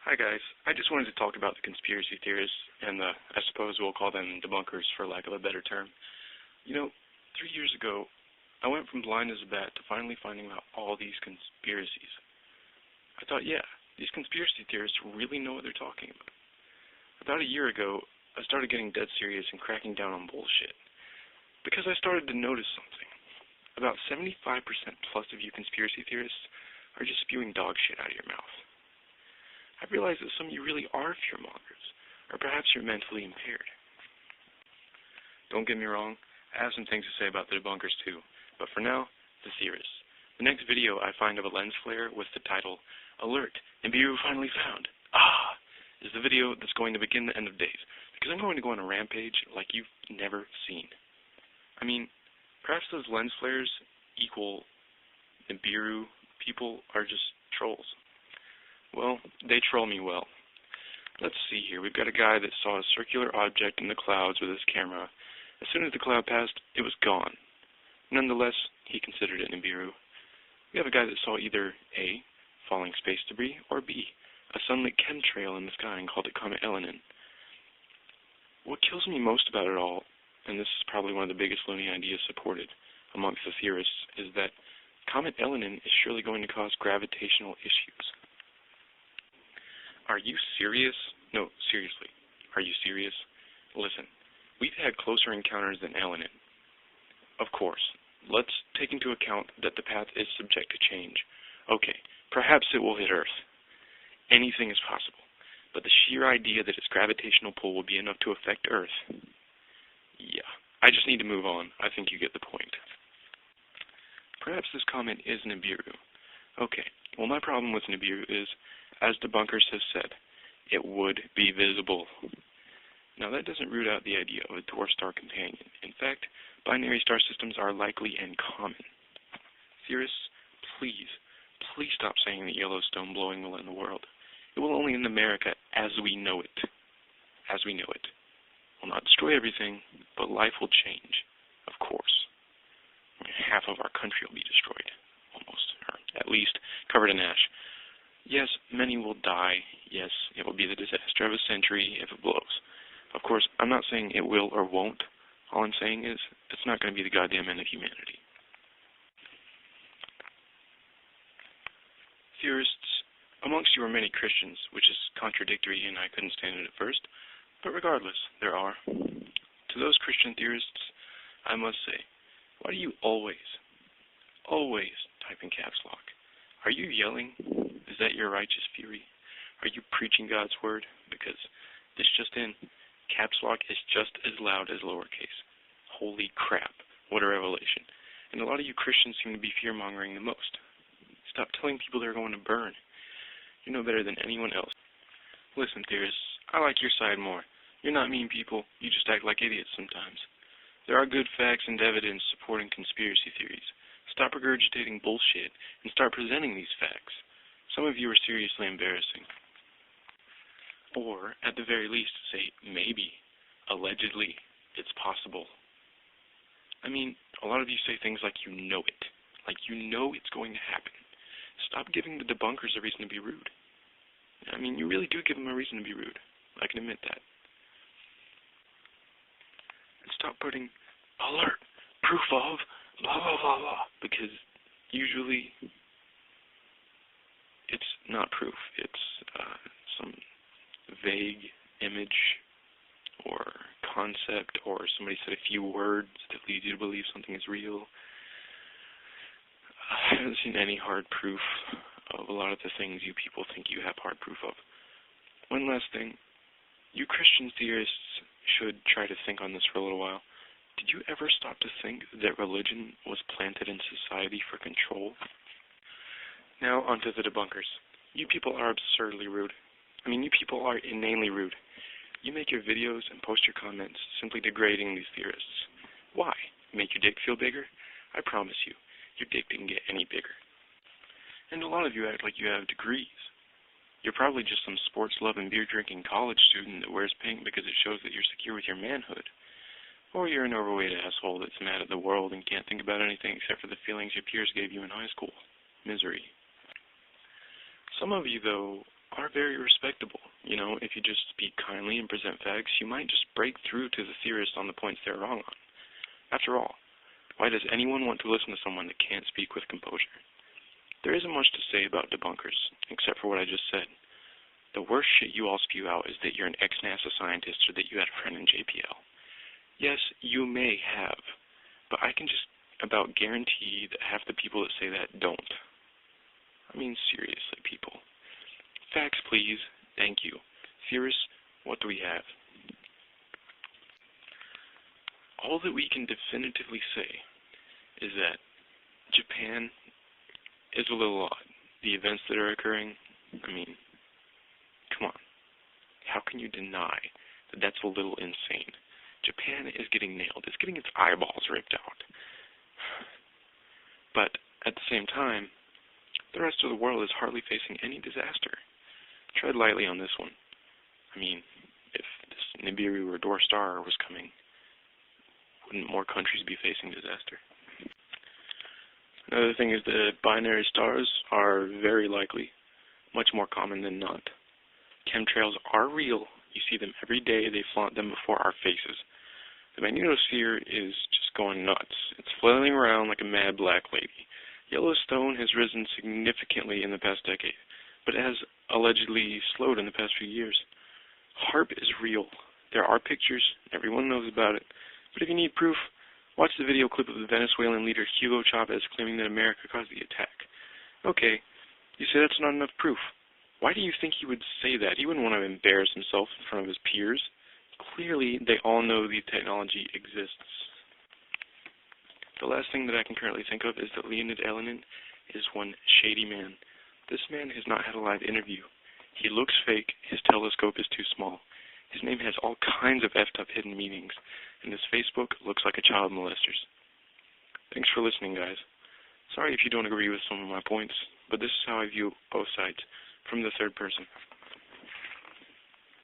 Hi guys, I just wanted to talk about the conspiracy theorists and I suppose we'll call them debunkers for lack of a better term. 3 years ago, I went from blind as a bat to finally finding out all these conspiracies. I thought, yeah, these conspiracy theorists really know what they're talking about. About a year ago, I started getting dead serious and cracking down on bullshit. Because I started to notice something. About 75% plus of you conspiracy theorists are just spewing dog shit out of your mouth. I realize that some of you really are fearmongers, or perhaps you're mentally impaired. Don't get me wrong, I have some things to say about the debunkers too, but for now, the theorists. The next video I find of a lens flare with the title, Alert, Nibiru Finally Found, is the video that's going to begin the end of days, because I'm going to go on a rampage like you've never seen. I mean, perhaps those lens flares equal Nibiru people are just trolls. Well, they troll me well. Let's see here. We've got a guy that saw a circular object in the clouds with his camera. As soon as the cloud passed, it was gone. Nonetheless, he considered it Nibiru. We have a guy that saw either A, falling space debris, or B, a sunlit chemtrail in the sky and called it comet elenin. What kills me most about it all, and this is probably one of the biggest loony ideas supported amongst the theorists, is that comet elenin is surely going to cause gravitational issues. Are you serious? No, seriously. Are you serious? Listen, we've had closer encounters than elenin. Of course, let's take into account that the path is subject to change. Okay, perhaps it will hit Earth. Anything is possible. But the sheer idea that its gravitational pull will be enough to affect Earth, yeah, I just need to move on. I think you get the point. Perhaps this comet is Nibiru. Okay, well my problem with Nibiru is, as debunkers have said, it would be visible. Now that doesn't root out the idea of a dwarf star companion. In fact, binary star systems are likely and common. Theorists, please stop saying that Yellowstone blowing will end the world. It will only end America as we know it. As we know it. It will not destroy everything, but life will change, of course. Half of our country will be destroyed, almost, or at least covered in ash. Yes, many will die. Yes, it will be the disaster of a century if it blows. Of course, I'm not saying it will or won't. All I'm saying is, it's not going to be the goddamn end of humanity. Theorists, amongst you are many Christians, which is contradictory and I couldn't stand it at first, but regardless, there are. To those Christian theorists, I must say, why do you always type in caps lock? Are you yelling? Is that your righteous fury? Are you preaching God's word? Because this just in, caps lock is just as loud as lowercase. Holy crap, what a revelation. And a lot of you Christians seem to be fear-mongering the most. Stop telling people they're going to burn. You know better than anyone else. Listen, theorists, I like your side more. You're not mean people, you just act like idiots sometimes. There are good facts and evidence supporting conspiracy theories. Stop regurgitating bullshit and start presenting these facts. Some of you are seriously embarrassing. Or, at the very least, say, maybe, allegedly, it's possible. I mean, a lot of you say things like you know it. Like you know it's going to happen. Stop giving the debunkers a reason to be rude. I mean, you really do give them a reason to be rude. I can admit that. And stop putting, alert, proof of, blah, blah, blah, blah, because usually it's not proof. It's some vague image or concept, or somebody said a few words that lead you to believe something is real. I haven't seen any hard proof of a lot of the things you people think you have hard proof of. One last thing. You Christian theorists should try to think on this for a little while. Did you ever stop to think that religion was planted in society for control? Now onto the debunkers. You people are absurdly rude. I mean, you people are inanely rude. You make your videos and post your comments simply degrading these theorists. Why? Make your dick feel bigger? I promise you, your dick didn't get any bigger. And a lot of you act like you have degrees. You're probably just some sports-loving, beer-drinking college student that wears pink because it shows that you're secure with your manhood. Or you're an overweight asshole that's mad at the world and can't think about anything except for the feelings your peers gave you in high school. Misery. Some of you, though, are very respectable. You know, if you just speak kindly and present facts, you might just break through to the theorists on the points they're wrong on. After all, why does anyone want to listen to someone that can't speak with composure? There isn't much to say about debunkers, except for what I just said. The worst shit you all spew out is that you're an ex-NASA scientist or that you had a friend in JPL. Yes, you may have, but I can just about guarantee that half the people that say that don't. I mean, seriously, people. Facts, please. Thank you. Theorists, what do we have? All that we can definitively say is that Japan is a little odd. The events that are occurring, I mean, come on. How can you deny that that's a little insane? Japan is getting nailed. It's getting its eyeballs ripped out. But at the same time, the rest of the world is hardly facing any disaster. Tread lightly on this one. I mean, if this nibiru or dwarf star was coming, wouldn't more countries be facing disaster? Another thing is that binary stars are very likely, much more common than not. Chemtrails are real. You see them every day. They flaunt them before our faces. The magnetosphere is just going nuts. It's flailing around like a mad black lady. Yellowstone has risen significantly in the past decade, but it has allegedly slowed in the past few years. HARP is real. There are pictures. Everyone knows about it. But if you need proof, watch the video clip of the Venezuelan leader Hugo Chavez claiming that America caused the attack. Okay, you say that's not enough proof. Why do you think he would say that? He wouldn't want to embarrass himself in front of his peers. Clearly, they all know the technology exists. The last thing that I can currently think of is that elenin is one shady man. This man has not had a live interview. He looks fake. His telescope is too small. His name has all kinds of effed up hidden meanings, and his Facebook looks like a child molester's. Thanks for listening, guys. Sorry if you don't agree with some of my points, but this is how I view both sides, from the third person.